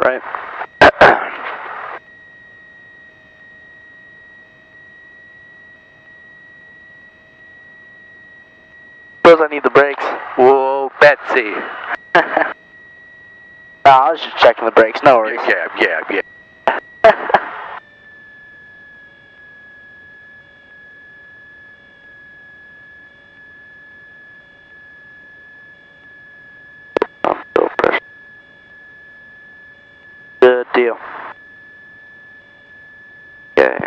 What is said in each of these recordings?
right? Suppose I need the brakes. Whoa, Betsy. I was just checking the brakes, no worries. Yeah. Good deal. Okay.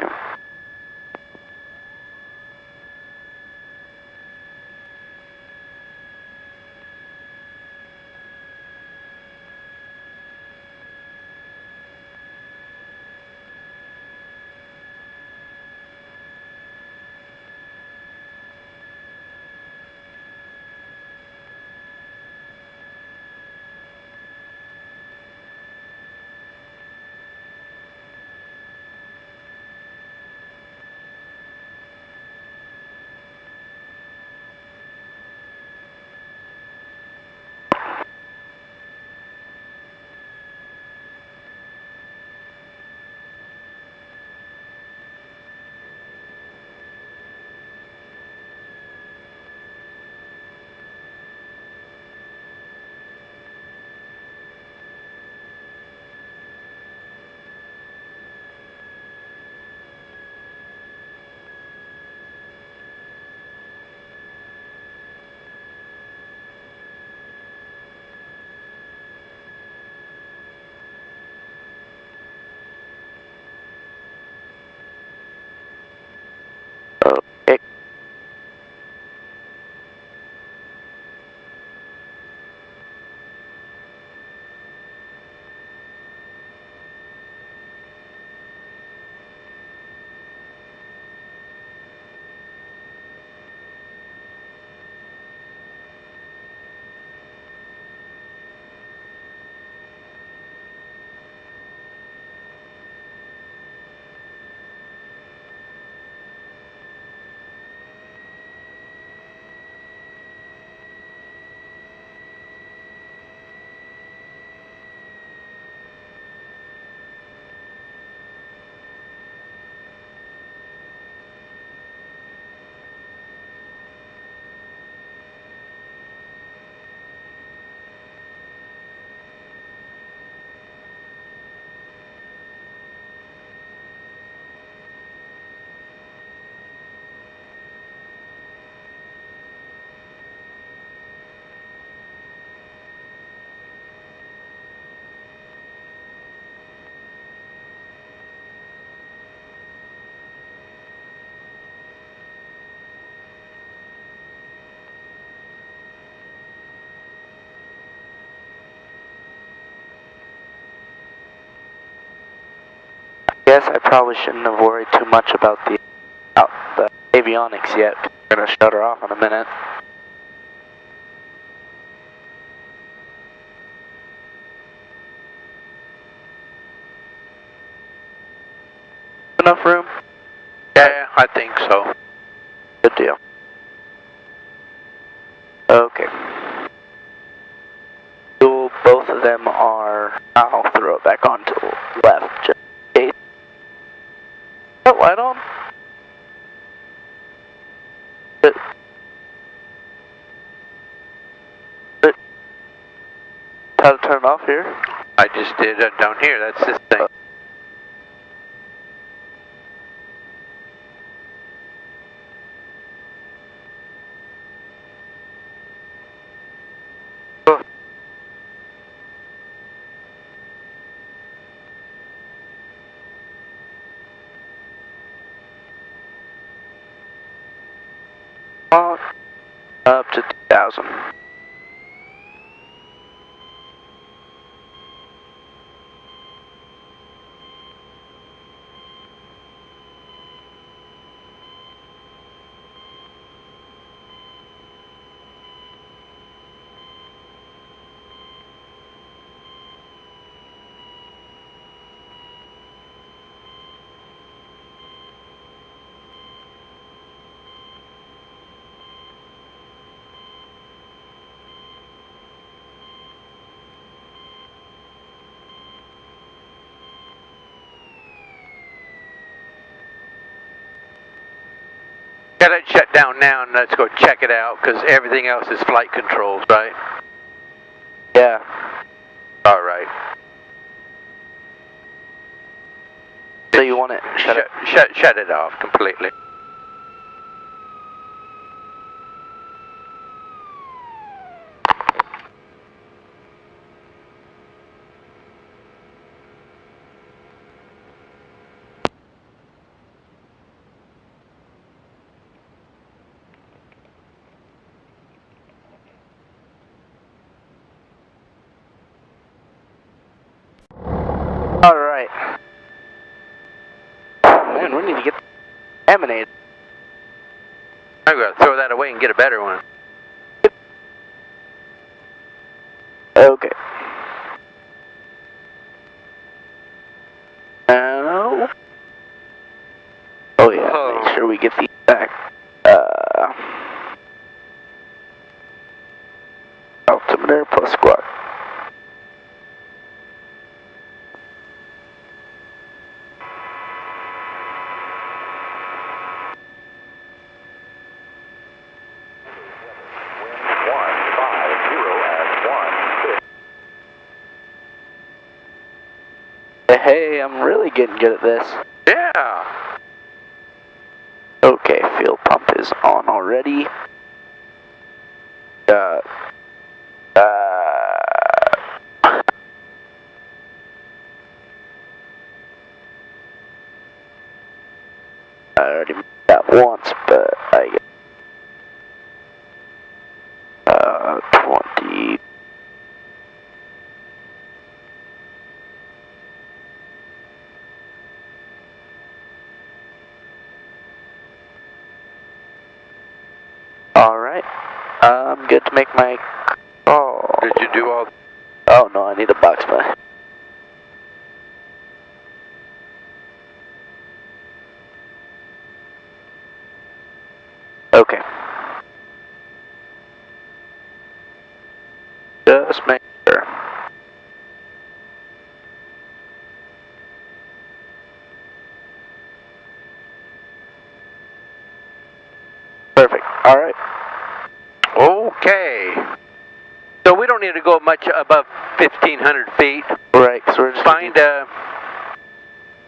Okay. Guess I probably shouldn't have worried too much about the avionics yet. We're gonna shut her off in a minute. Enough room? Yeah, I think so. Good deal. Okay. Both of them are. I'll throw it back on to the left just in case. Oh, light on. Good. Good. How to turn it off here? I just did it down here. That's this thing. Up to 2,000. got it shut down now, and let's go check it out, because everything else is flight controls, right? Yeah. All right. So you want it Shut it off completely. Alright. Man, we need to get emanated. I'm going to throw that away and get a better one. Okay. Now. Oh yeah, make sure we get these back. Altimeter plus squat. Hey, I'm really getting good at this. Yeah. Okay, fuel pump is on already. I already made that once, but I get 20. Alright, I'm good to make my call. Did you do all? Oh no, I need a box play. Okay. Just make sure. Perfect. Alright. Okay. So we don't need to go much above 1,500 feet. Right, so we're just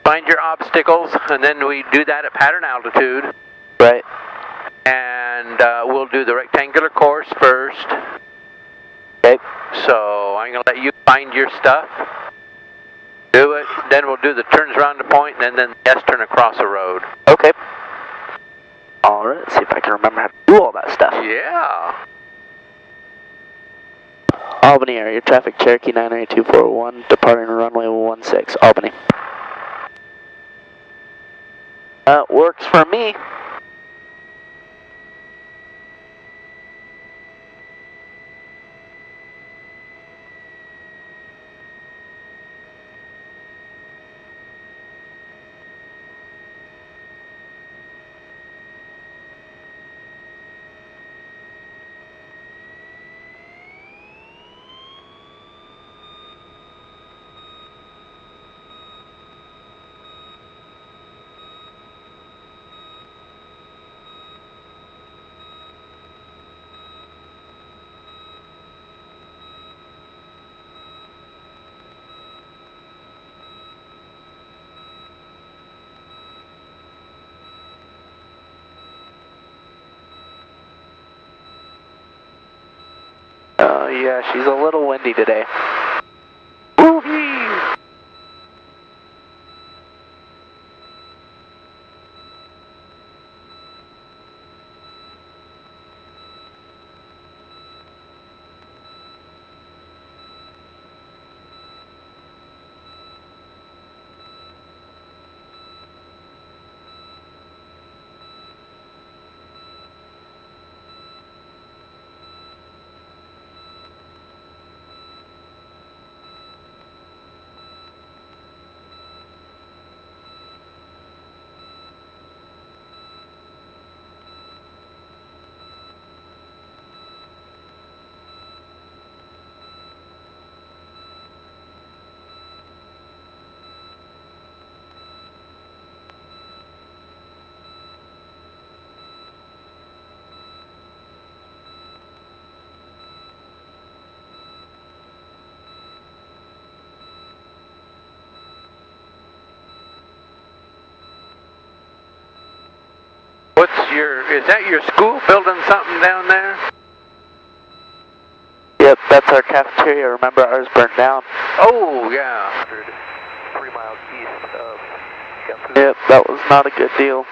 Find your obstacles, and then we do that at pattern altitude. right. And we'll do the rectangular course first. Okay. So I'm going to let you find your stuff. Do it. Then we'll do the turns around the point, and then the S-turn across the road. Okay. Alright, let's see if I can remember how to do all that stuff. Yeah. Albany area, traffic Cherokee 99241, departing runway 16, Albany. Works for me. Yeah, she's a little windy today. Woo-hee! is that your school building something down there? Yep, that's our cafeteria. Remember, ours burned down. Oh, yeah. 3 miles east of Yapu. Yep, that was not a good deal.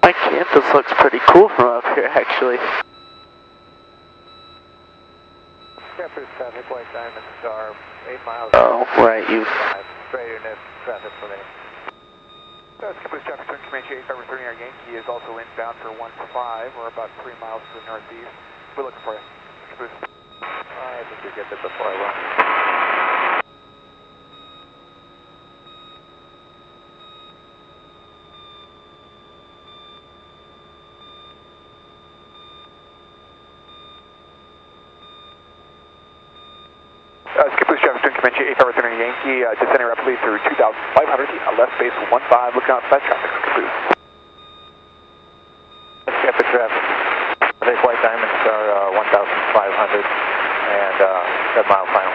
My campus looks pretty cool from up here, actually. Campus traffic, White Diamond Star, 8 miles. Oh, right, you. 5, straight in traffic for me. Campus traffic, turn Comanche 85 returning our Yankee is also inbound for 1-5. We're about 3 miles to the northeast. We're looking for you. Campus. I think we get there before I run. Skipper's traffic, turn Comanche 85 returning Yankee, descending rapidly through 2,500 feet, left base 15, looking outside traffic, Skipper's. Skipper traffic, I think White Diamonds are 1,500 and 7 mile final.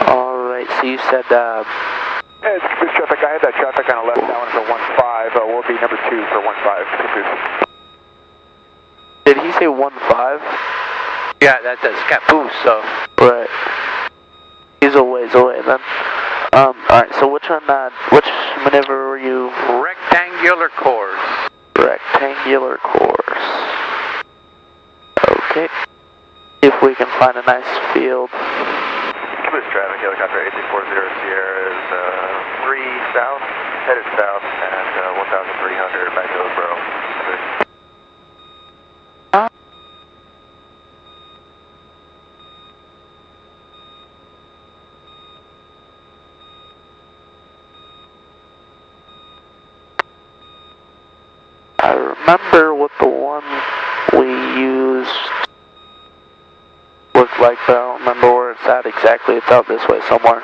Alright, so you said, It's Caboose traffic. I had that traffic on the left now for 15. We'll be number 2 for 15, Caboose. did he say 1-5? Yeah, that's a Caboose, so. Right. He's a ways away then. Alright, so which maneuver were you? Rectangular course. Rectangular course. Okay. See if we can find a nice field. Caboose traffic, helicopter 8640 Sierra is 3 south, headed south, and 1,300 back to Hillsboro. I remember what the one we used looked like, but I don't remember where it's at exactly. It's out this way somewhere.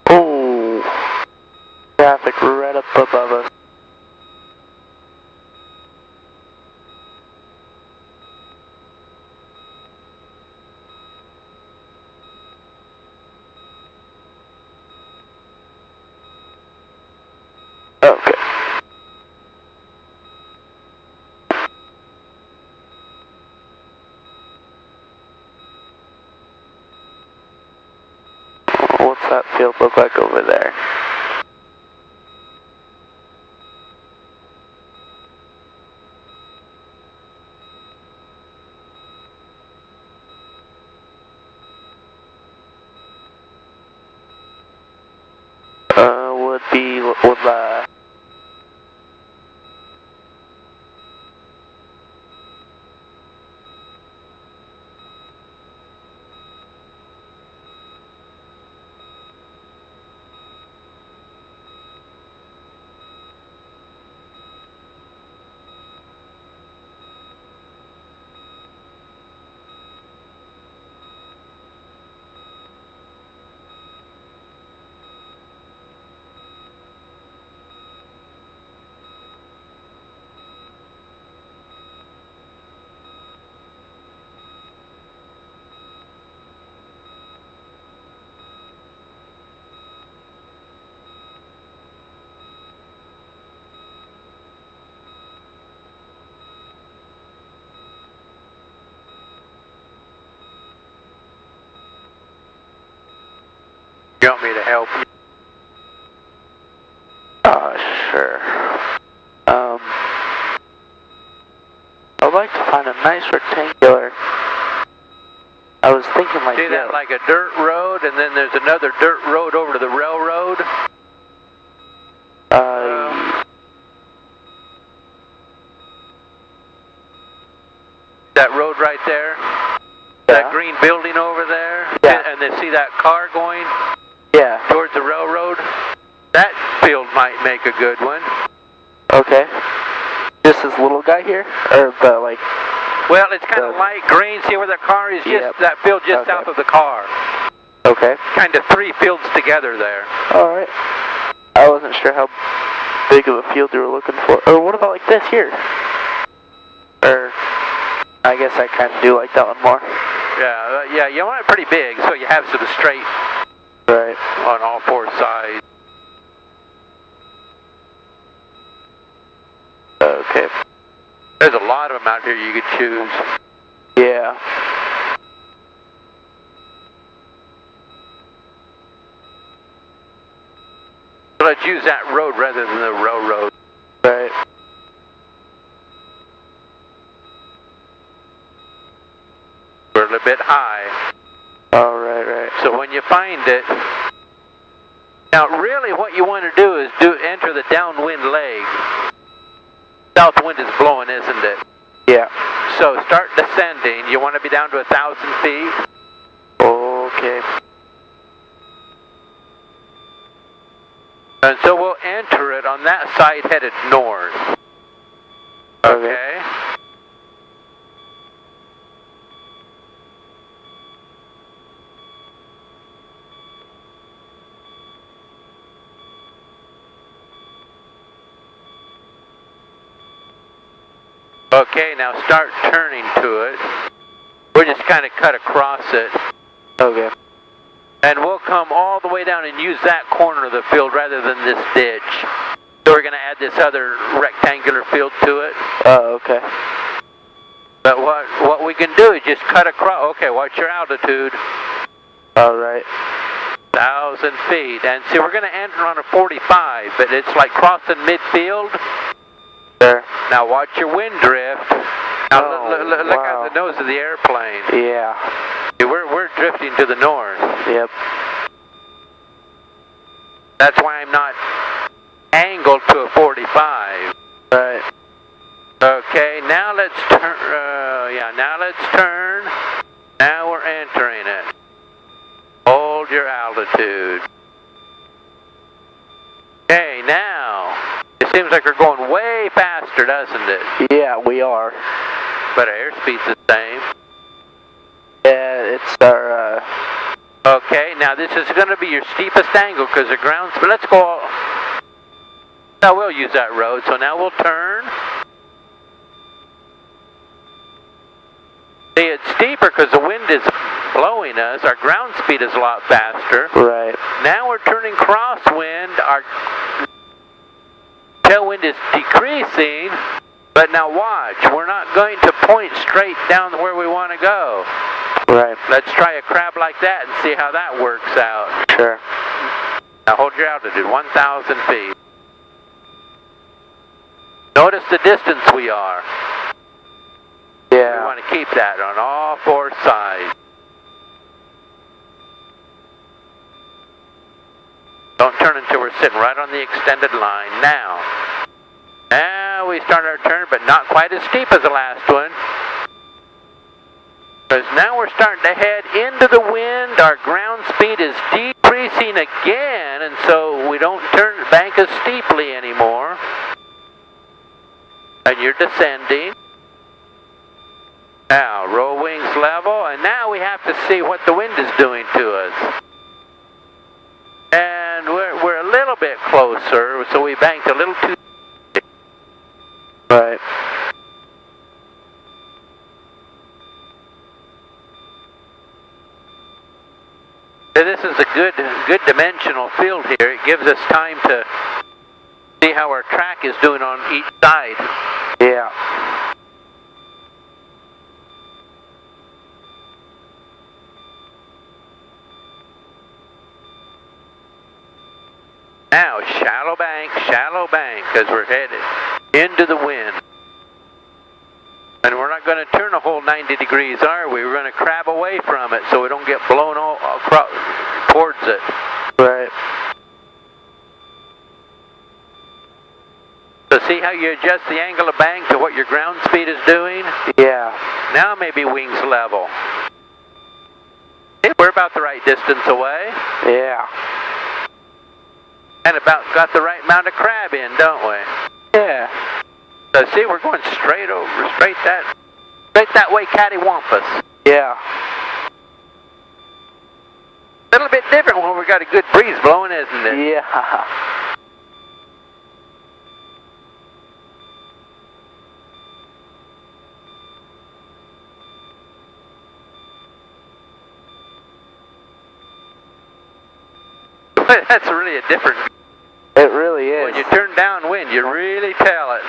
Oh, traffic right up above us. Okay. What's that field look like over there? Would be, You want me to help you? Sure. I'd like to find a nice rectangular. I was thinking like See that like a dirt road, and then there's another dirt road over to the railroad? That road right there? Yeah. That green building over there? Yeah. And then see that car going? Yeah. Towards the railroad? That field might make a good one. Okay. Just this little guy here? Or the, like... Well, it's kind of light green. See where the car is? Just that field just south of the car. Okay. Kind of three fields together there. Alright. I wasn't sure how big of a field you were looking for. Or what about like this here? Or... I guess I kind of do like that one more. Yeah, you want it pretty big, so you have some straight on all four sides. Okay. There's a lot of them out here you could choose. Yeah. So let's use that road rather than the railroad. Right. We're a little bit high. Oh, right. So when you find it, now really what you want to do is enter the downwind leg. South wind is blowing, isn't it? Yeah. So start descending. You want to be down to 1,000 feet. Okay. And so we'll enter it on that side headed north. Okay? Okay, now start turning to it. We'll just kind of cut across it. Okay. And we'll come all the way down and use that corner of the field rather than this ditch. So we're going to add this other rectangular field to it. Oh, okay. But what we can do is just cut across. Okay, what's your altitude? Alright. 1,000 feet. And see, we're going to enter on a 45, but it's like crossing midfield. There. Now watch your wind drift. Now look at the nose of the airplane. Yeah. We're drifting to the north. Yep. That's why I'm not angled to a 45. Right. Okay, now let's turn. Now let's turn. Now we're entering it. Hold your altitude. Okay, now it seems like we're going way faster, doesn't it? Yeah, we are. But our airspeed's the same. Yeah, it's our, Okay, now this is going to be your steepest angle because the ground's... But let's go... Now we'll use that road, so now we'll turn. See, it's steeper because the wind is blowing us. Our ground speed is a lot faster. Right. Now we're turning crosswind. Our tailwind is decreasing. But now watch, we're not going to point straight down where we want to go. Right. Let's try a crab like that and see how that works out. Sure. Now hold your altitude, 1,000 feet. Notice the distance we are. Yeah. We want to keep that on all four sides. Don't turn until we're sitting right on the extended line. Now we start our turn, but not quite as steep as the last one. Because now we're starting to head into the wind. Our ground speed is decreasing again, and so we don't turn the bank as steeply anymore. And you're descending. Now, roll wings level, and now we have to see what the wind is doing to us. And we're a little bit closer, so we banked a little too. Right. This is a good dimensional field here. It gives us time to see how our track is doing on each side. Yeah. shallow bank, because we're headed into the wind. And we're not going to turn a whole 90 degrees, are we? We're going to crab away from it so we don't get blown all across towards it. Right. So see how you adjust the angle of bank to what your ground speed is doing? Yeah. Now maybe wings level. Hey, we're about the right distance away. Yeah. And about got the right amount of crab in, don't we? Yeah. So see, we're going straight that way, cattywampus. Yeah. A little bit different when we got a good breeze blowing, isn't it? Yeah. That's really a different. It really is. When you turn downwind, you really tell it.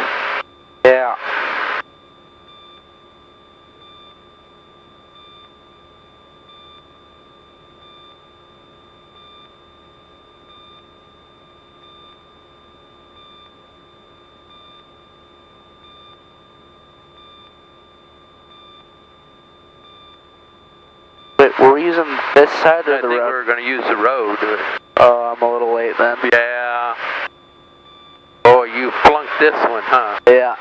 Yeah. Wait, were we using this side or the road? I think we were going to use the road. Oh, I'm a little late then. Yeah. Oh, you flunked this one, huh? Yeah.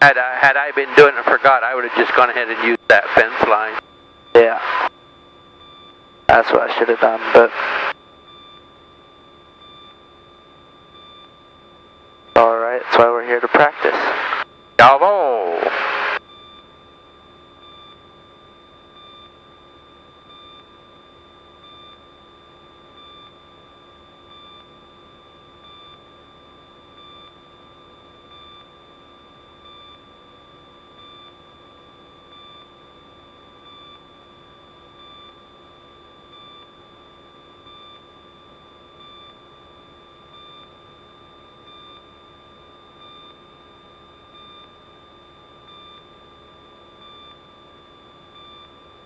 Had I been doing it and forgot, I would have just gone ahead and used that fence line. Yeah. That's what I should have done, but... Alright, that's why we're here to practice. Bravo!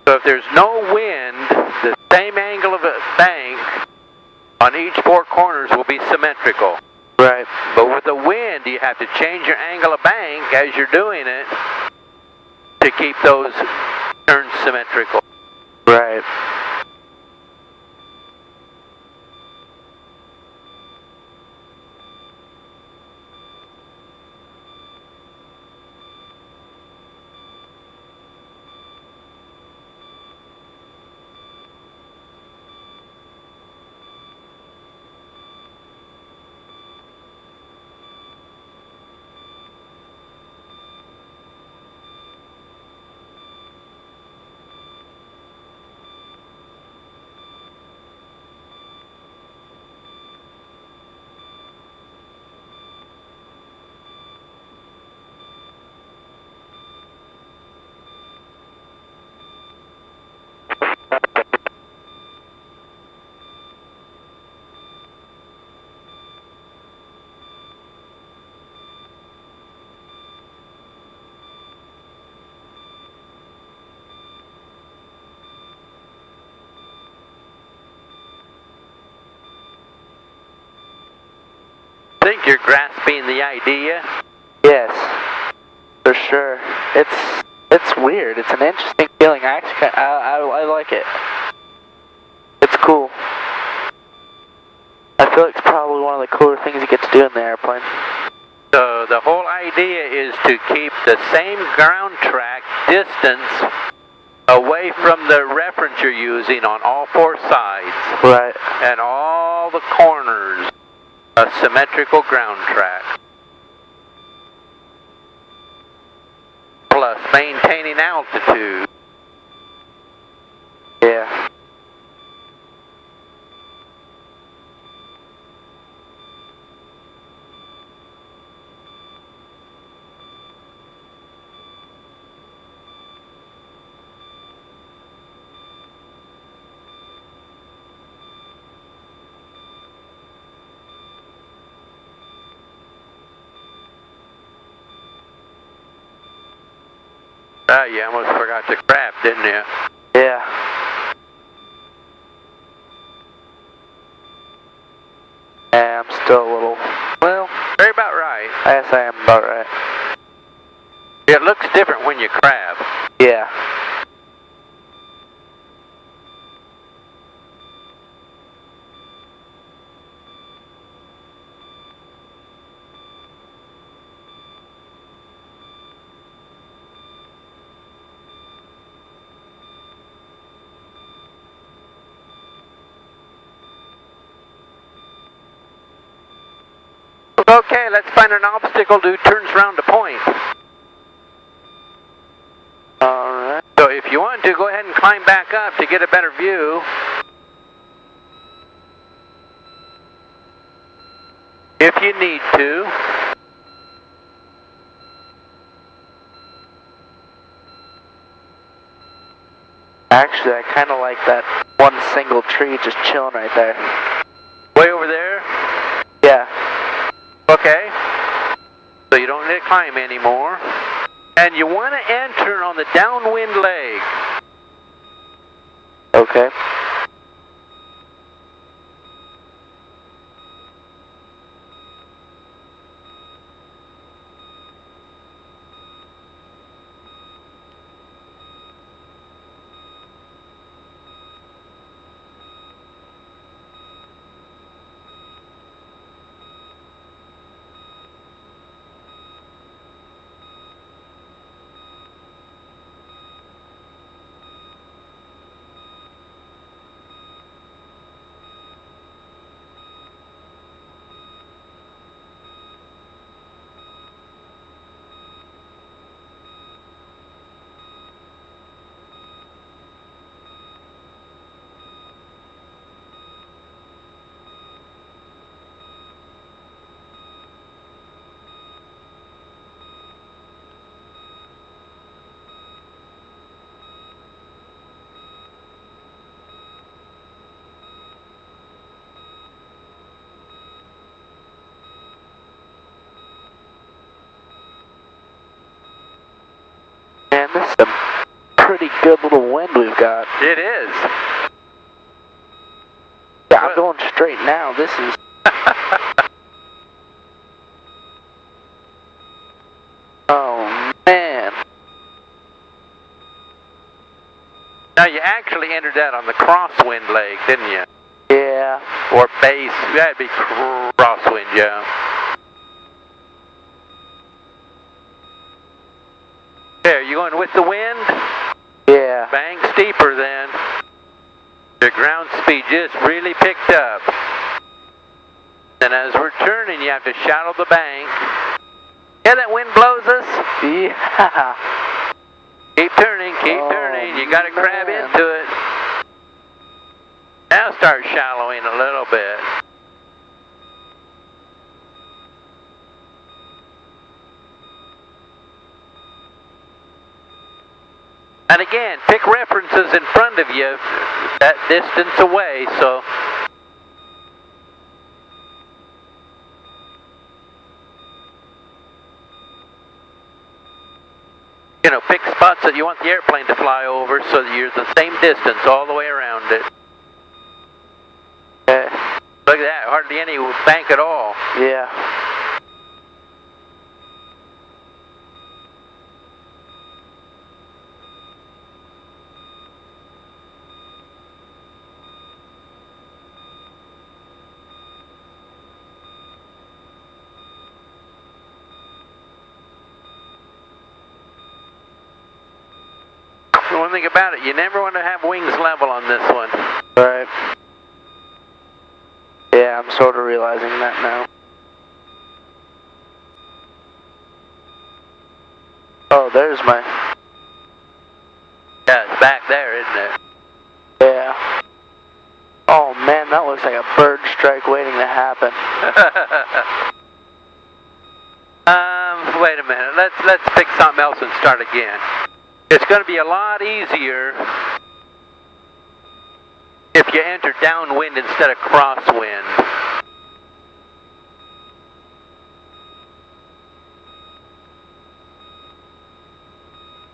So if there's no wind, the same angle of a bank on each four corners will be symmetrical. Right. But with the wind, you have to change your angle of bank as you're doing it to keep those turns symmetrical. Right. I think you're grasping the idea. Yes. For sure. It's weird. It's an interesting feeling. I like it. It's cool. I feel like it's probably one of the cooler things you get to do in the airplane. So the whole idea is to keep the same ground track distance away from the reference you're using on all four sides. Right. And all the corners, a symmetrical ground track. Plus maintaining altitude. Yeah. You almost forgot to crab, didn't you? Yeah. still a little, well, Very about right. I guess I am about right. It looks different when you crab. Yeah. Okay, let's find an obstacle that turns around to point. Alright. So if you want to, go ahead and climb back up to get a better view. If you need to. Actually, I kind of like that one single tree just chilling right there. Way over there? Yeah. Okay. So you don't need to climb anymore. And you want to enter on the downwind leg. Okay. Man, this is a pretty good little wind we've got. It is. Yeah, I'm going straight now. This is... Oh, man. Now you actually entered that on the crosswind leg, didn't you? Yeah. Or base. That'd be crosswind, yeah. There, you going with the wind? Yeah. Bang steeper then. Your ground speed just really picked up. And as we're turning, you have to shadow the bank. Yeah, that wind blows us. Yeah. Keep turning, keep turning. You got to crab into it. Now start shallowing a little bit. And again, pick references in front of you that distance away, so you know, pick spots that you want the airplane to fly over so that you're the same distance all the way around it. Look at that, hardly any bank at all. Yeah. The one thing about it, you never want to have wings level on this one. Right. Yeah, I'm sort of realizing that now. Oh, there's my... Yeah, it's back there, isn't it? Yeah. Oh man, that looks like a bird strike waiting to happen. Wait a minute. Let's pick something else and start again. It's going to be a lot easier if you enter downwind instead of crosswind.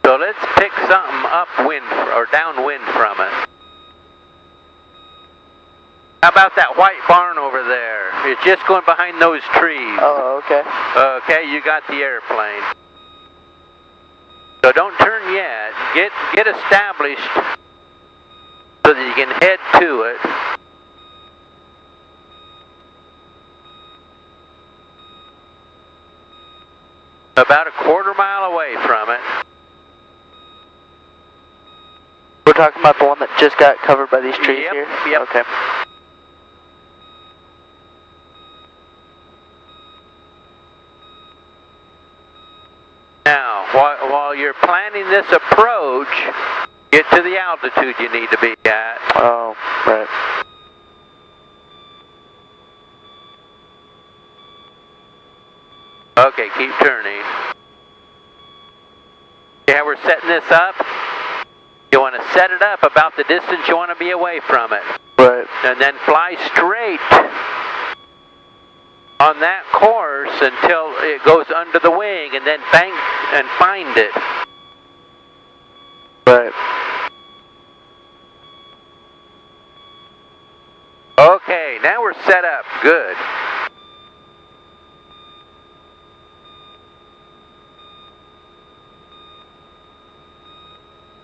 So let's pick something upwind or downwind from us. How about that white barn over there? It's just going behind those trees. Oh, okay. Okay, you got the airplane. So don't turn yet. Get established so that you can head to it. About a quarter-mile away from it. We're talking about the one that just got covered by these trees here? Yep. Okay. Now, while you're planning this approach, get to the altitude you need to be at. Oh, right. Okay, keep turning. See how we're setting this up? You want to set it up about the distance you want to be away from it. Right. And then fly straight on that course until it goes under the wing, and then bank and find it. Right. Okay, now we're set up. Good.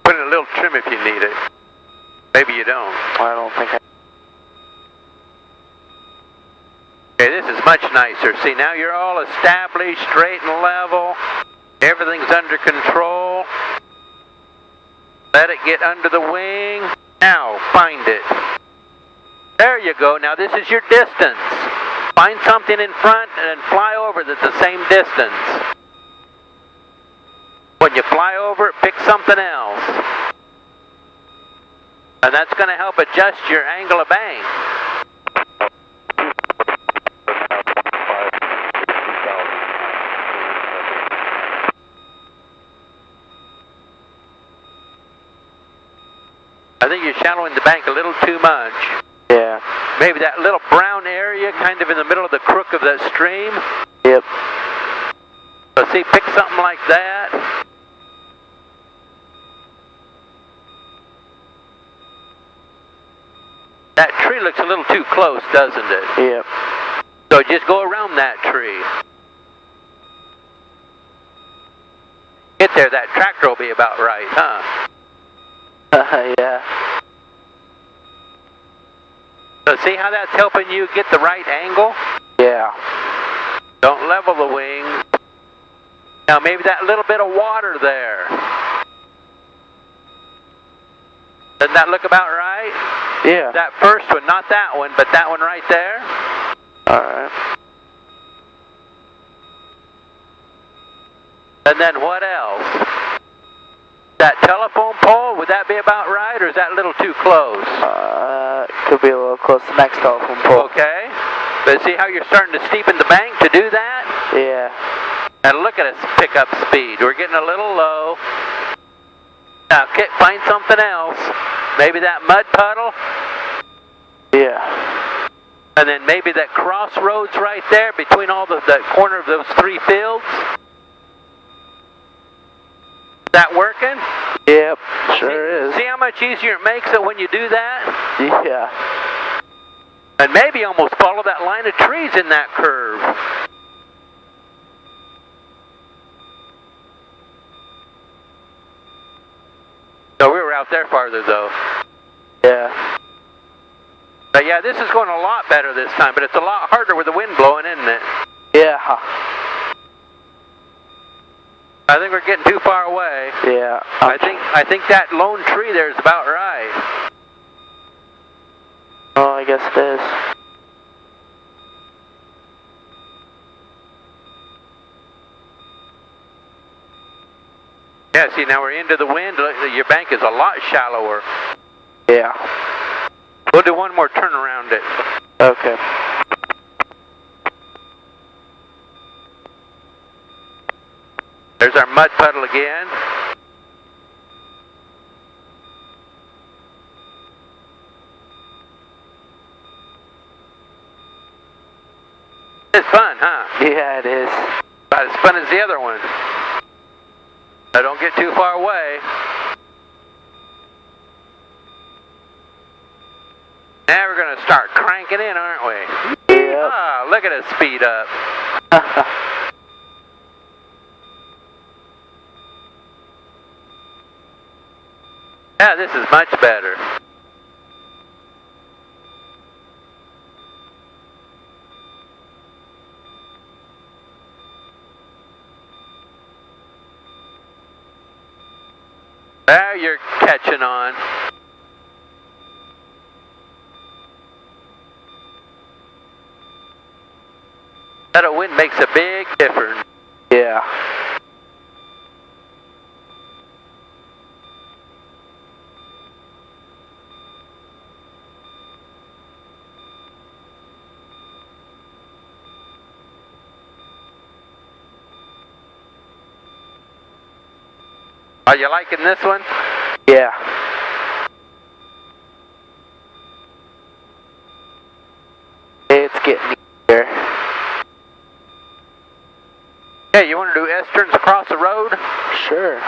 Put in a little trim if you need it. Maybe you don't. I don't think I... Okay, this is much nicer. See, now you're all established, straight and level. Everything's under control. Let it get under the wing. Now, find it. There you go. Now this is your distance. Find something in front and then fly over it at the same distance. When you fly over it, pick something else. And that's going to help adjust your angle of bank. I think you're shallowing the bank a little too much. Yeah. Maybe that little brown area kind of in the middle of the crook of that stream. Yep. So see, pick something like that. That tree looks a little too close, doesn't it? Yep. So just go around that tree. Get there, that tractor will be about right, huh? Yeah. So see how that's helping you get the right angle? Yeah. Don't level the wing. Now maybe that little bit of water there. Doesn't that look about right? Yeah. That first one, not that one, but that one right there. Alright. And then what else? That telephone pole, would that be about right, or is that a little too close? Could be a little close to the next telephone pole. Okay. But see how you're starting to steepen the bank to do that? Yeah. And look at us pick up speed. We're getting a little low. Now, find something else. Maybe that mud puddle. Yeah. And then maybe that crossroads right there between all the corner of those three fields. Is that working? Yep, sure is. See how much easier it makes it when you do that? Yeah. And maybe almost follow that line of trees in that curve. So we were out there farther though. Yeah. But yeah, this is going a lot better this time, but it's a lot harder with the wind blowing, isn't it? Yeah. I think we're getting too far away. Yeah. I think that lone tree there is about right. Oh, I guess it is. Yeah, see, now we're into the wind. Look, your bank is a lot shallower. Yeah. We'll do one more turn around it. Okay. There's our mud puddle again. It's fun, huh? Yeah, it is. About as fun as the other one. Now don't get too far away. Now we're going to start cranking in, aren't we? Yep. Yep. Ah, look at us speed up. Yeah, this is much better. Now you're catching on. That wind makes a big difference. Yeah. Are you liking this one? Yeah. It's getting easier. Hey, you want to do S-turns across the road? Sure.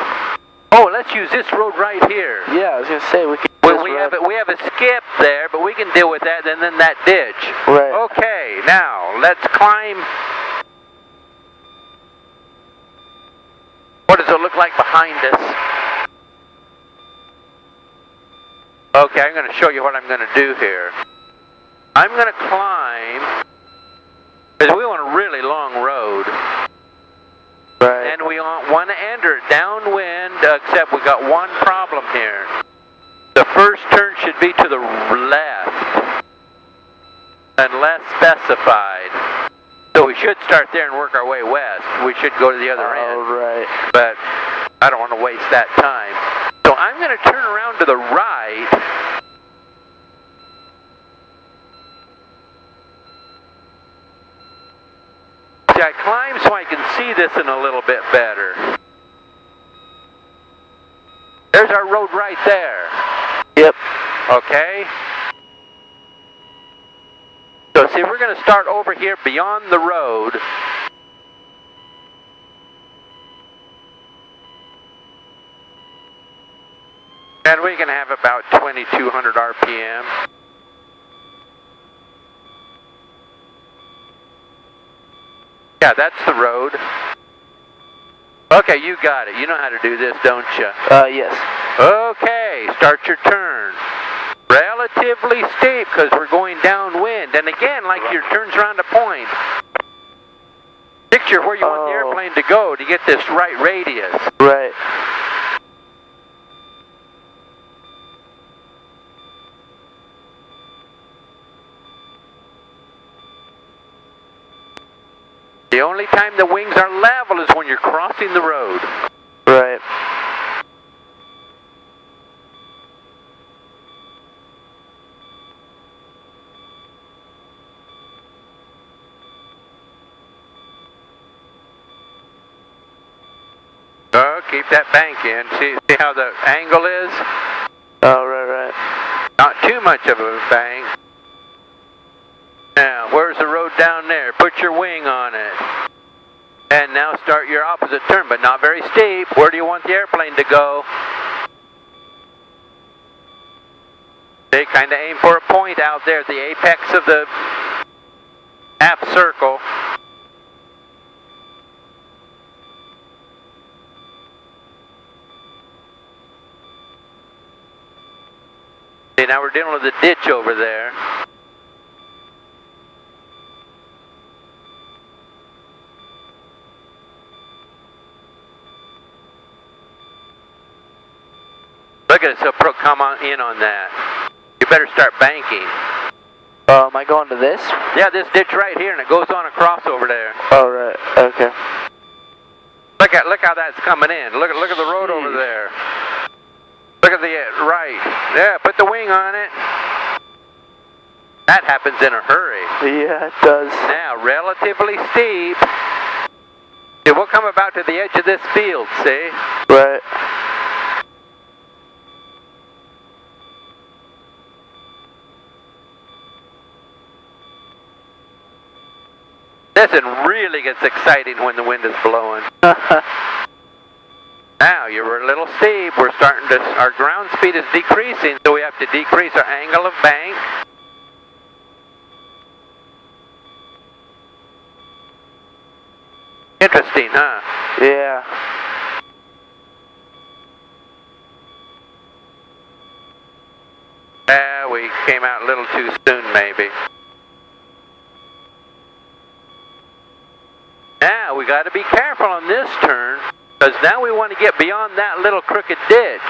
Oh, let's use this road right here. Yeah, I was gonna say we can. We have a skip there, but we can deal with that and then that ditch. Right. Okay, now let's climb. What does it look like behind us? Okay, I'm going to show you what I'm going to do here. I'm going to climb, because we want a really long road. Right. And we want to enter it downwind, except we got one problem here. The first turn should be to the left, unless specified. So we should start there and work our way west. We should go to the other end. Right. But I don't want to waste that time. So I'm going to turn around to the right. See, I climb so I can see this in a little bit better. There's our road right there. Yep. Okay. So see, we're going to start over here beyond the road. And we can have about 2,200 RPM. Yeah, that's the road. Okay, you got it. You know how to do this, don't you? Yes. Okay, start your turn. Relatively steep because we're going downwind. And again, like your turns around a point. Picture where you want the airplane to go to get this right radius. Right. The only time the wings are level is when you're crossing the road. Right. Oh, keep that bank in. See how the angle is? Oh, right. Not too much of a bank. Now, where's the road down there? Put your wing on it. And now start your opposite turn, but not very steep. Where do you want the airplane to go? They kind of aim for a point out there at the apex of the half circle. See, now we're dealing with the ditch over there. Look at it, so come on in on that. You better start banking. Am I going to this? Yeah, this ditch right here, and it goes on across over there. Oh, right. Okay. Look how that's coming in. Look at the road over there. Look at the right. Yeah, put the wing on it. That happens in a hurry. Yeah, it does. Now, relatively steep. See, we'll come about to the edge of this field, see? Right. This one really gets exciting when the wind is blowing. Now, you're a little steep. We're starting to, our ground speed is decreasing, so we have to decrease our angle of bank. Interesting, huh? Yeah. We came out a little too soon, maybe. Now, we got to be careful on this turn, because now we want to get beyond that little crooked ditch.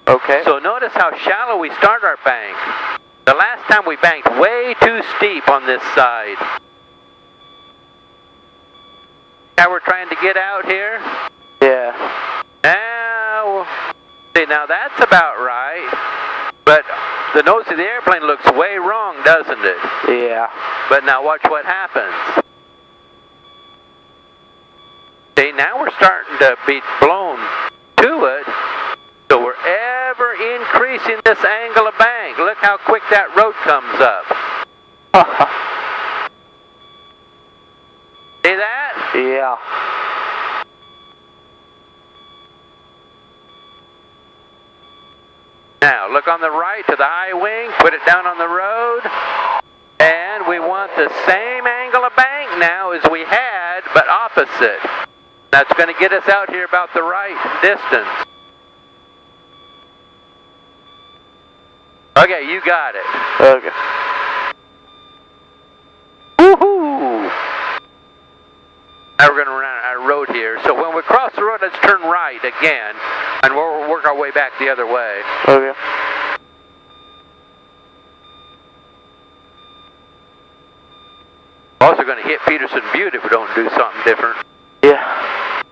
Okay. So notice how shallow we start our bank. The last time we banked way too steep on this side. Now we're trying to get out here. Yeah. Now, see, now that's about right. But the nose of the airplane looks way wrong, doesn't it? Yeah. But now watch what happens. See, now we're starting to be blown to it. So we're ever increasing this angle of bank. Look how quick that road comes up. See that? Yeah. Now, look on the right to the high wing, put it down on the road, and we want the same angle of bank now as we had, but opposite. That's going to get us out here about the right distance. Okay, you got it. Okay. Woohoo! Now we're going to run our road here. So when we cross the road, let's turn right again, and we'll work our way back the other way. Okay. Also going to hit Peterson Butte if we don't do something different. Yeah.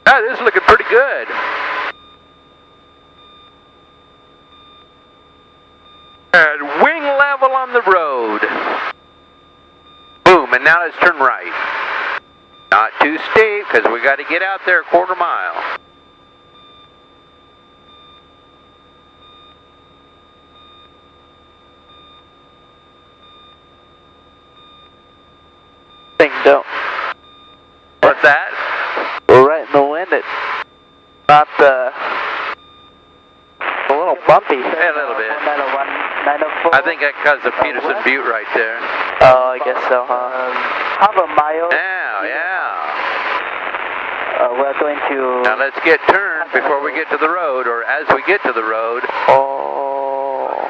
Oh, this is looking pretty good. And wing level on the road. Boom, and now let's turn right. Not too steep, because we got to get out there a quarter mile. Thing don't. What's that? We're right in the wind. It's not a little bumpy. A little bit. 901, 904. I think that's because of Peterson Butte right there. Oh, I guess so, huh? Half a mile. Yeah. We're going to... Now let's get turned before we get to the road, or as we get to the road. Oh.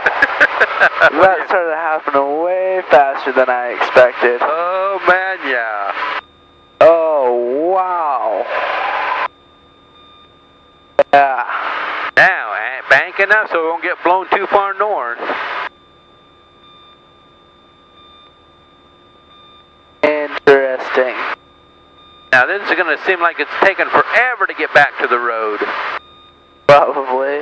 That started happening way faster than I expected. Oh, man, yeah. Oh, wow. Yeah. Now, bank enough so we won't get blown too far north. Interesting. Now, this is going to seem like it's taken forever to get back to the road. Probably.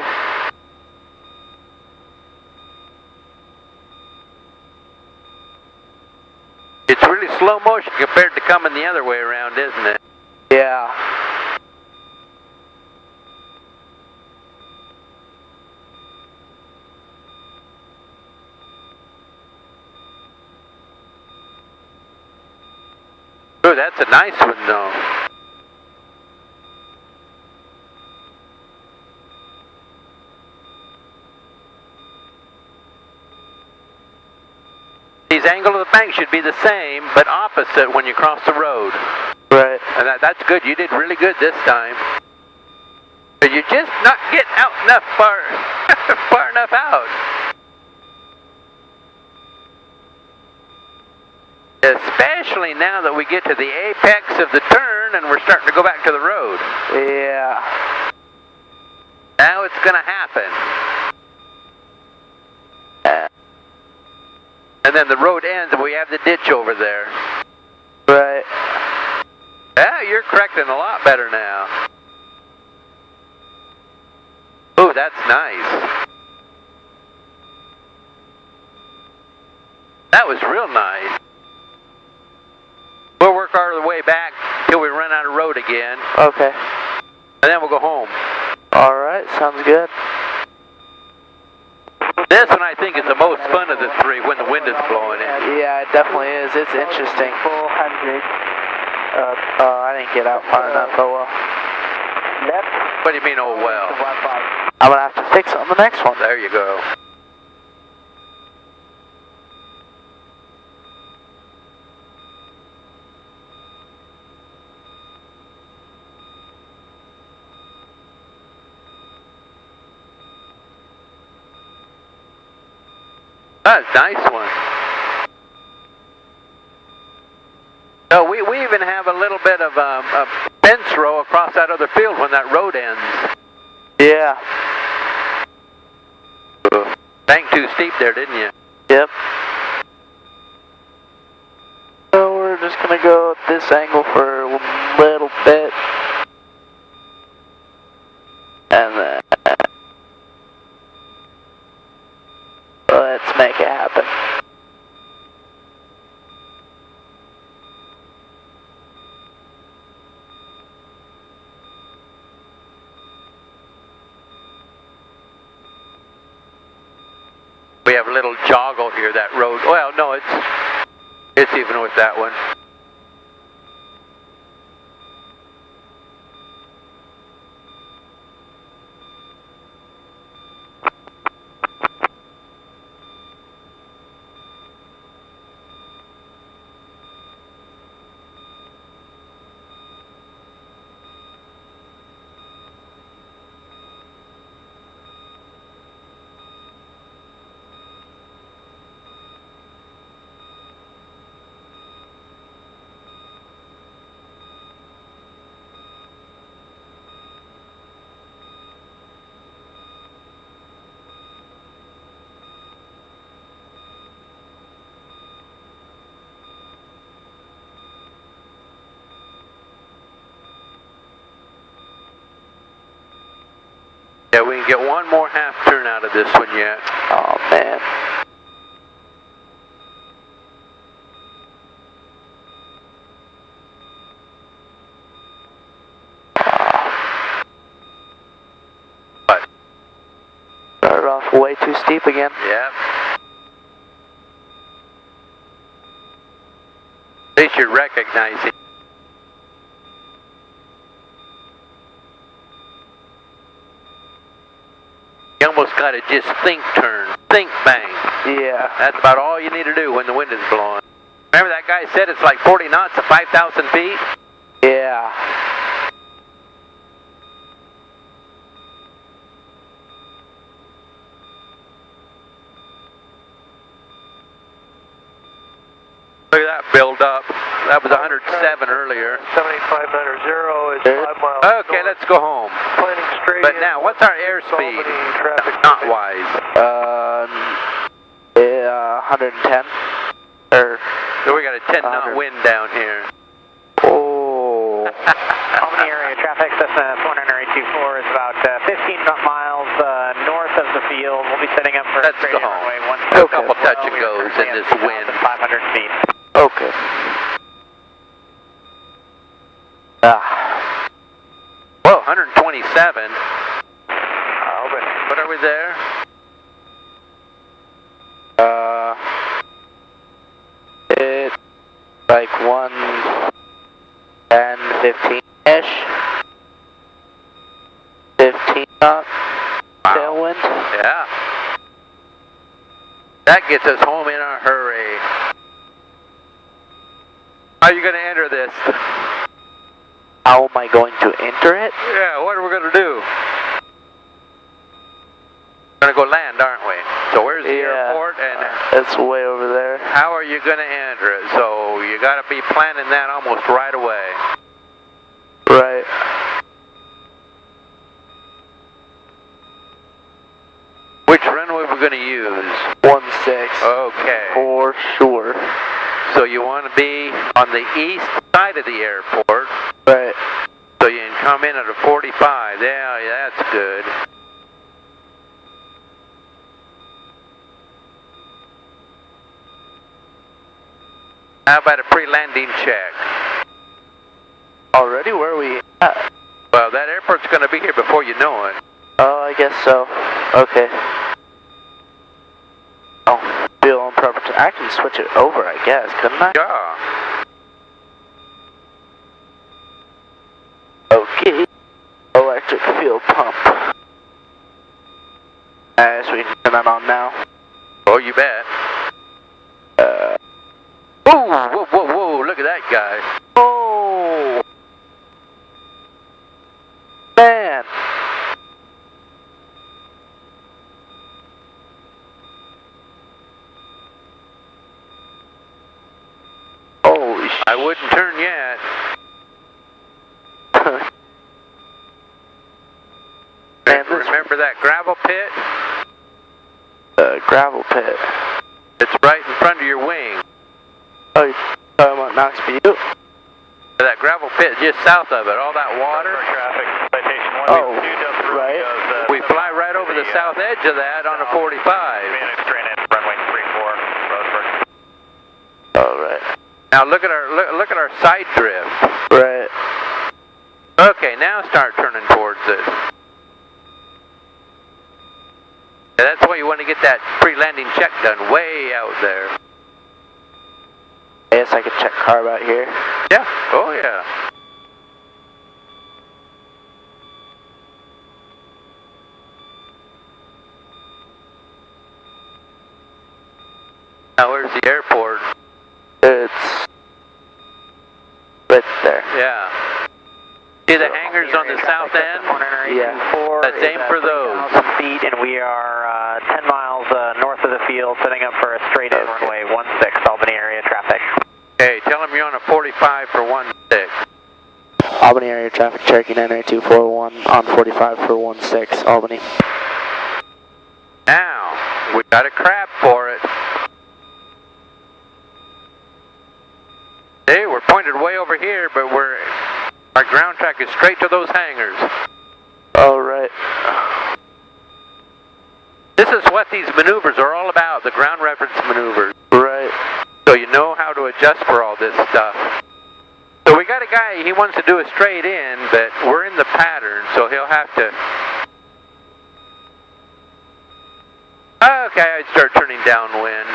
It's really slow motion compared to coming the other way around, isn't it? Yeah. Ooh, that's a nice one, though. These angles of the bank should be the same, but opposite when you cross the road. Right. And that's good. You did really good this time. But you're just not getting out enough far enough out. Especially now that we get to the apex of the turn and we're starting to go back to the road. Yeah. Now it's going to happen. And then the road ends and we have the ditch over there. Right. Yeah, you're correcting a lot better now. Ooh, that's nice. That was real nice. We'll work our way back till we run out of road again. Okay. And then we'll go home. Alright, sounds good. This one I think is the most fun of the three when the wind is blowing in. Yeah, it definitely is. It's interesting. 400. I didn't get out far enough. Oh well. Left. What do you mean, oh well? I'm gonna have to fix it on the next one. There you go. That's a nice one. So we even have a little bit of a fence row across that other field when that road ends. Yeah. Banked too steep there, didn't you? Yep. So we're just gonna go at this angle for a little bit. And then let's make it happen. We have a little joggle here, that road. Well, no, it's even with that one. Yeah, we can get one more half turn out of this one yet. Oh man. But Started off way too steep again. yeah. They should recognize it. You almost got to just think turn, think bang. Yeah. That's about all you need to do when the wind is blowing. Remember that guy said it's like 40 knots at 5,000 feet? Yeah. Look at that build up. That was 107 earlier. 78590 is 5 miles. Okay, let's go home. Planning straight. But now, what's our airspeed? Knot wise. Yeah, 110. So we got a 10 knot wind down here. Oh. Albany area traffic, Cessna 484 is about 15 miles north of the field. We'll be setting up for Let's straight go home. runway A couple touch and goes in this wind. 500 feet. Okay. Ah. Whoa, 127. What are we there? It's like 110, 15-ish. 15 knots. Tailwind. Yeah. That gets us home in a hurry. How are you going to enter this? How am I going to enter it? Yeah, what are we going to do? We're going to go land, aren't we? So where's the airport? And it's way over there. how are you going to enter it? So you got to be planning that almost right away. Right. Which runway we're going to use? 16. Okay. For sure. So you want to be on the east side of the airport. Right. So you can come in at a 45. Yeah, that's good. How about a pre-landing check? Already? Where are we at? Well, that airport's going to be here before you know it. Oh, I guess so. Okay. Oh, fuel on proper. I can switch it over, I guess, couldn't I? Yeah. Okay. Electric fuel pump. Alright, so we can turn that on now. Oh, you bet. Whoa, look at that guy. Oh! Man! I wouldn't turn yet. Man, remember that gravel pit? Gravel pit. It's right in front of your wing. Oh, you're talking about Knox Butte? That gravel pit just south of it, all that water. Traffic, citation 1. Oh, right. We fly right over the south edge of that on a 45. Straight in, runway 34, Roseburg. Oh, right. Now look at our side drift. Right. Okay, now start turning towards it. And that's why you want to get that pre-landing check done way out there. I guess I could check carb out here. Yeah. Oh yeah. Now where's the airport? It's right there. Yeah. See the hangars on the south end? Yeah. Same for those. Feet, and we are 10 miles north of the field, setting up for a straight in runway 16, Albany area traffic. Okay, tell them you're on a 45 for 16. Albany area traffic, Cherokee 98241 on 45 for 16, Albany. Now, we got a crab for it. Hey, we're pointed way over here, but our ground track is straight to those hangars. Oh, right. This is what these maneuvers are all about, the ground reference maneuvers. Right. So you know how to adjust for all this stuff. So we got a guy, he wants to do a straight in, but we're in the pattern, so he'll have to... Okay, I'd start turning downwind.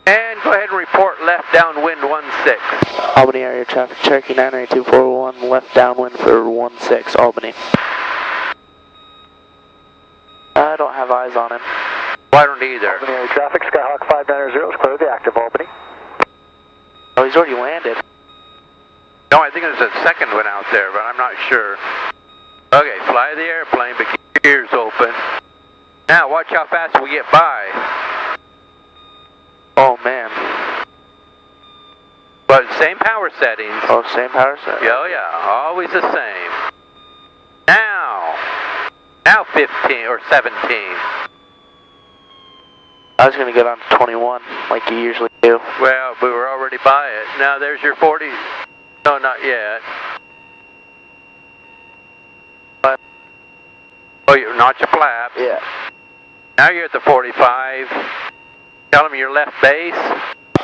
And go ahead and report left downwind 16. Albany area traffic, Cherokee 98241, left downwind for 16, Albany. I don't have eyes on him. Well, I don't either. Albany area traffic, Skyhawk 590 is clear to the active Albany. Oh, he's already landed. No, I think there's a second one out there, but I'm not sure. Okay, fly the airplane, but keep your ears open. Now, watch how fast we get by. Oh, man. But same power settings. Oh, same power set? Oh, yeah, always the same. Now 15 or 17. I was going to get on to 21, like you usually do. Well, we were already by it. Now there's your 40. No, not yet. What? Oh, you notch your flaps. Yeah. Now you're at the 45. Tell them your left base.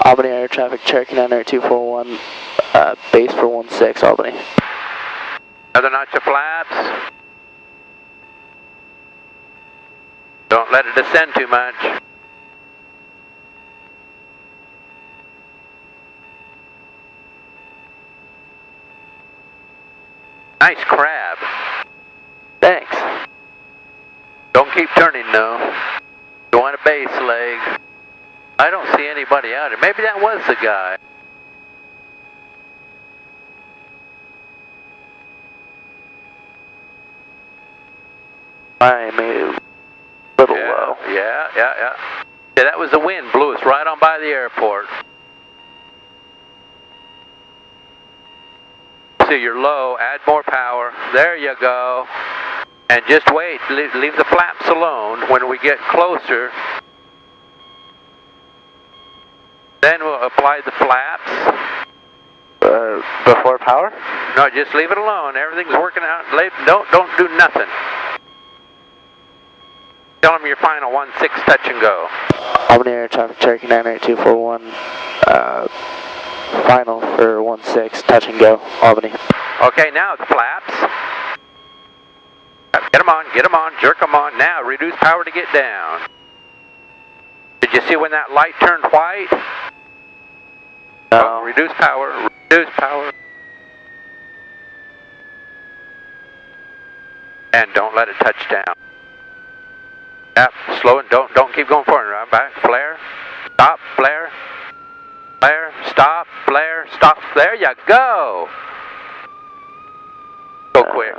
Albany air traffic, Cherokee 98241, base for 16, Albany. Another notch of flaps. Don't let it descend too much. Nice crab. Thanks. Don't keep turning though. You want a base leg. I don't see anybody out here. Maybe that was the guy. I'm a little low. Yeah, that was the wind. Blew us right on by the airport. So you're low, add more power. There you go. And just wait, leave the flaps alone. When we get closer, then we'll apply the flaps. Before power? No, just leave it alone. Everything's working out. Don't do nothing. Tell them your final 16 touch and go. Albany air traffic, Cherokee 98241, final for 16, touch and go, Albany. Okay, now the flaps. Get them on, jerk them on. Now, reduce power to get down. Did you see when that light turned white? No. Oh, reduce power. And don't let it touch down. Yep, slow and don't keep going forward. Right back, flare, stop, flare, stop, flare, stop. There you go. Go quick.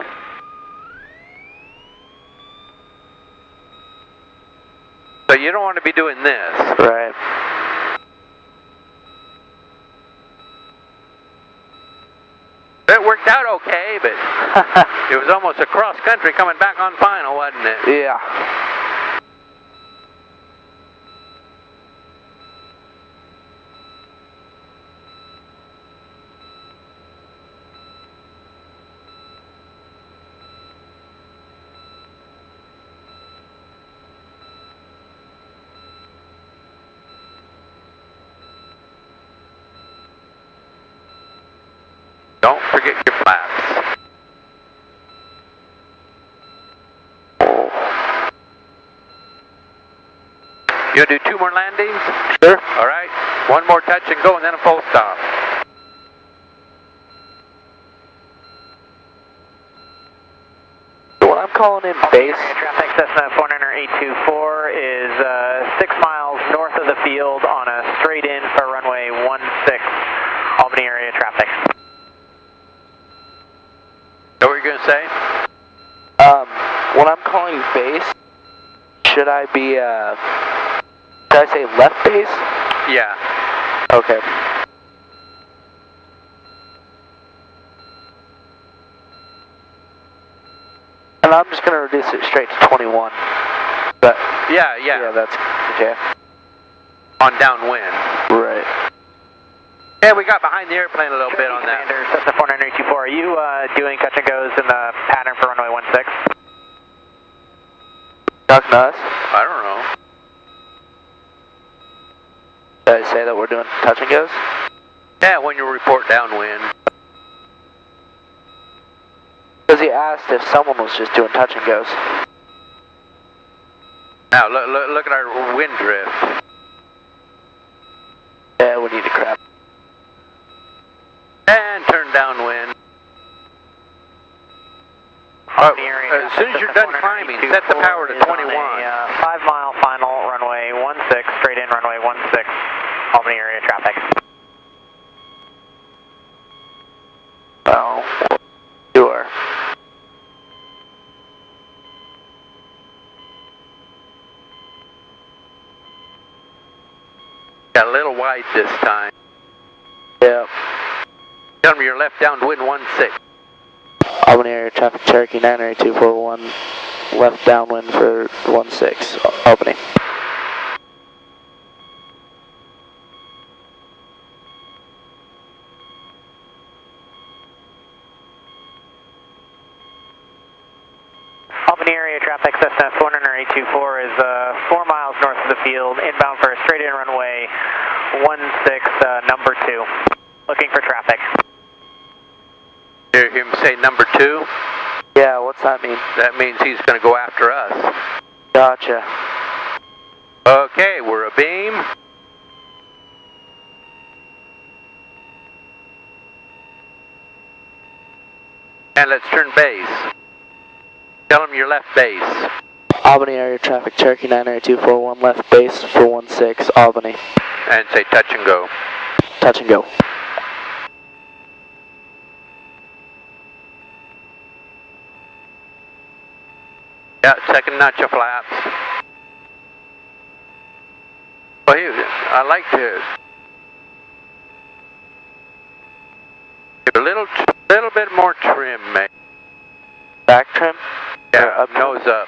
So you don't want to be doing this. Right. got okay, but it was almost a cross country coming back on final, wasn't it? Yeah. Don't forget your flaps. You'll do 2 more landings? Sure. All right. 1 more touch and go, and then a full stop. So when I'm calling in base, Traffic Cessna 49824 is 6 miles north of the field on a straight in for runway 16, Albany area traffic. What were you going to say? when I'm calling base, should I be, should I say left base? Yeah. Okay. And I'm just going to reduce it straight to 21. But Yeah, that's okay. on downwind. Right. Yeah, we got behind the airplane a little bit on that. Commander, Cessna 49824, are you doing touch and goes in the pattern for runway 16? Talking to us? I don't know. Did I say that we're doing touch and goes? Yeah, when you report downwind. Because he asked if someone was just doing touch and goes. Now, look at our wind drift. Yeah, we need to crap. And turn downwind. As soon as you're done climbing, set the power to 21. 5-mile final, runway 16, straight in runway 16, Albany area traffic. Oh, sure. Got a little wide this time. Yeah. Tell me you're left downwind 16. Albany area traffic, Cherokee 98241, left downwind for 16, Albany. Albany area traffic, Cessna 49824 is 4 miles north of the field, inbound for a straight in runway 16, number 2. Looking for traffic. Hear him say number 2? Yeah, what's that mean? That means he's going to go after us. Gotcha. Okay, we're a beam. And let's turn base. Tell him you're left base. Albany area traffic, Cherokee 98241, left base for 16, Albany. And say touch and go. Touch and go. Yeah, second notch of flaps. Well, I like to give a little bit more trim, maybe. Back trim? Yeah, nose up.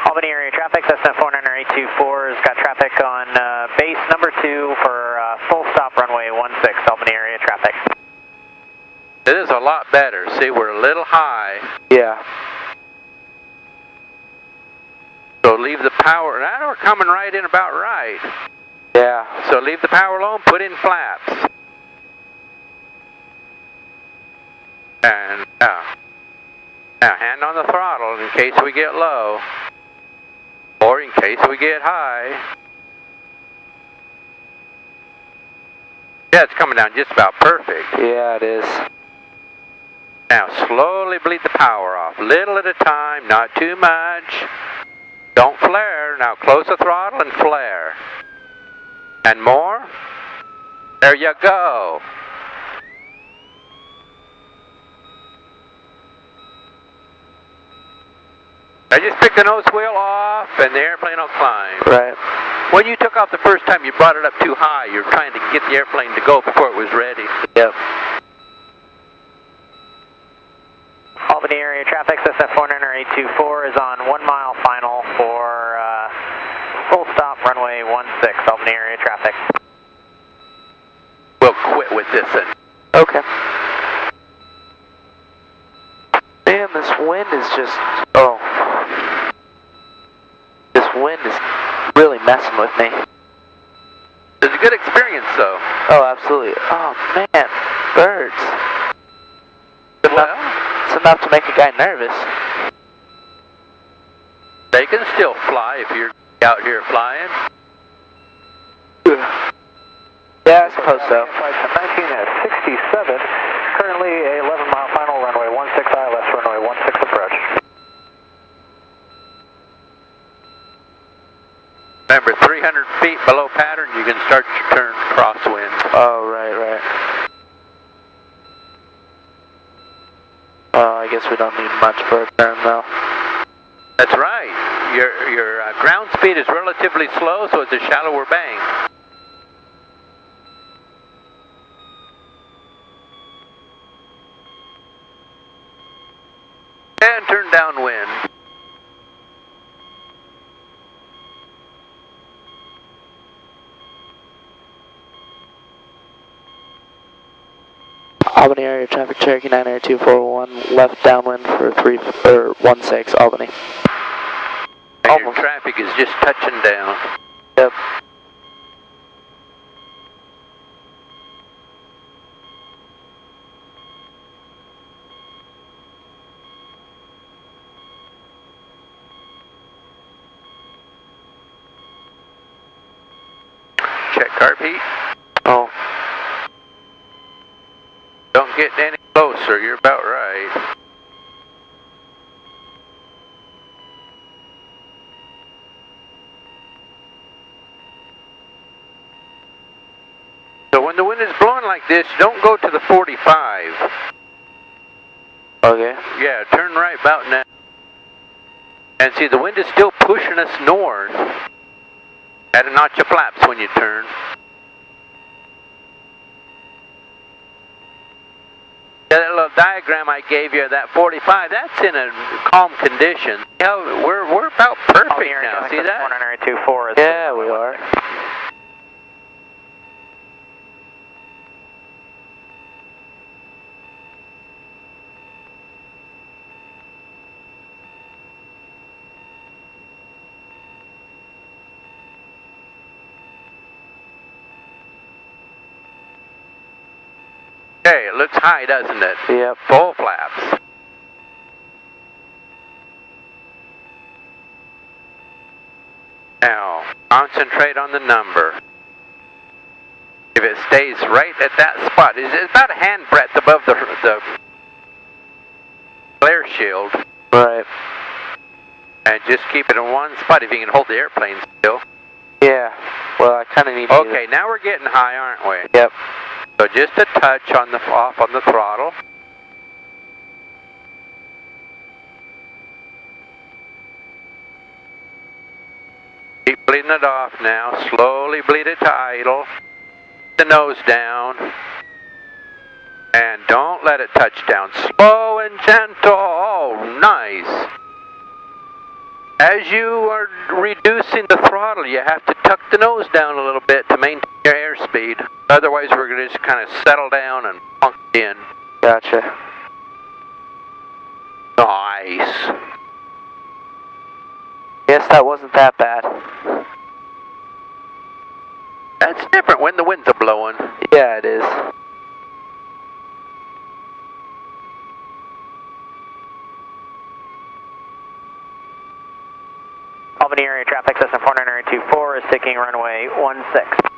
Albany area traffic, Cessna 49824 has got traffic on base number 2 for full stop runway 16, Albany area traffic. It is a lot better. See, we're a little high. Yeah. So leave the power. Now we're coming right in about right. Yeah. So leave the power low and put in flaps. And now hand on the throttle in case we get low. Or in case we get high. Yeah, it's coming down just about perfect. Yeah, it is. Now slowly bleed the power off, little at a time, not too much. Don't flare. Now close the throttle and flare. And more. There you go. I just pick the nose wheel off and the airplane will climb. Right. when you took off the first time, you brought it up too high. You're trying to get the airplane to go before it was ready. Yep. Albany area traffic, SF49er 824 is on 1 mile final for full stop runway 16, Albany area traffic. We'll quit with this then. Okay. Man, this wind is just, oh. This wind is really messing with me. It's a good experience though. Oh, absolutely. Oh, man. Birds. It's enough to make a guy nervous. They can still fly if you're out here flying. Yeah, I suppose so. Flight 1967, currently a 11-mile final runway 16 ILS, runway 16 approach. Remember, 300 feet below pattern, you can start your turn crosswind. Oh, right. I guess we don't need much for a turn, though. That's right. Your ground speed is relatively slow, so it's a shallower bank. And turn downwind. Albany area traffic, Cherokee 9 Air 241, left downwind for 16, Albany. And your traffic is just touching down. Yep. Check carb heat. Oh. Don't get any closer, you're about right. So when the wind is blowing like this, don't go to the 45. Okay. Yeah, turn right about now. And see, the wind is still pushing us north. Add a notch of flaps when you turn. That little diagram I gave you, that 45, that's in a calm condition. Yeah, we're about perfect now. See that? 4924 is Yeah, we are. Okay, it looks high, doesn't it? Yep. Full flaps. Now, concentrate on the number. If it stays right at that spot, it's about a hand breadth above the flare shield. Right. And just keep it in one spot if you can hold the airplane still. Yeah. Well, I kind of need to. Okay, now we're getting high, aren't we? Yep. So just a touch on the off on the throttle. Keep bleeding it off now. Slowly bleed it to idle. The nose down. And don't let it touch down. Slow and gentle. Oh, nice. As you are reducing the throttle, you have to tuck the nose down a little bit to maintain your airspeed. Otherwise, we're going to just kind of settle down and plunk in. Gotcha. Nice. Guess that wasn't that bad. That's different when the winds are blowing. Yeah, it is. Albany area traffic, Cessna 4924 is taking runway 16.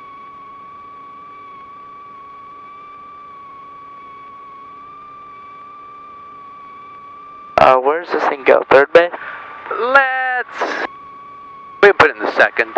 Where does this thing go? Third bay? We put it in the second.